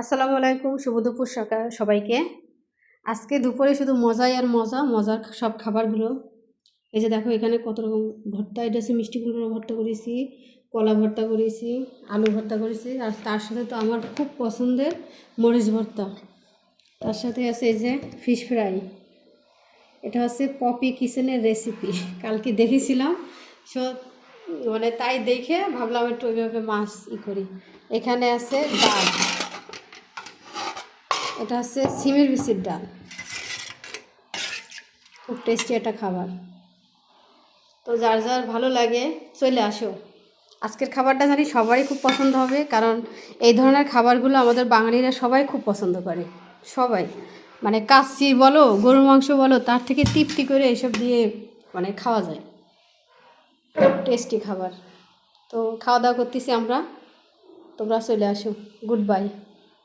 আসসালামু আলাইকুম, শুভ দুপুর সকাল সবাইকে। আজকে দুপুরে শুধু মজাই আর মজা, মজার সব খাবারগুলো। এই যে দেখো এখানে কত রকম ভর্তা, এটা হচ্ছে মিষ্টি কুমড়ো ভর্তা করেছি, কলা ভর্তা করেছি, আলু ভর্তা করেছি, আর তার সাথে তো আমার খুব পছন্দের মরিচ ভর্তা। তার সাথে আছে এই যে ফিশ ফ্রাই। এটা হচ্ছে পপি কিচেনের রেসিপি, কালকে দেখেছিলাম। সব মানে তাই দেখে ভাবলাম একটু ওইভাবে মাছ করি। এখানে আছে ডাল, এটা হচ্ছে সিমের বিচির ডাল, খুব টেস্টি একটা খাবার। তো যার যার ভালো লাগে চলে আসো। আজকের খাবারটা জানি সবারই খুব পছন্দ হবে, কারণ এই ধরনের খাবারগুলো আমাদের বাঙালিরা সবাই খুব পছন্দ করে। সবাই মানে কাচ্চি বলো, গরুর মাংস বলো, তার থেকে তৃপ্তি করে এসব দিয়ে মানে খাওয়া যায়, টেস্টি খাবার। তো খাওয়া দাওয়া করতেছি আমরা, তোমরা চলে আসো। Good bye.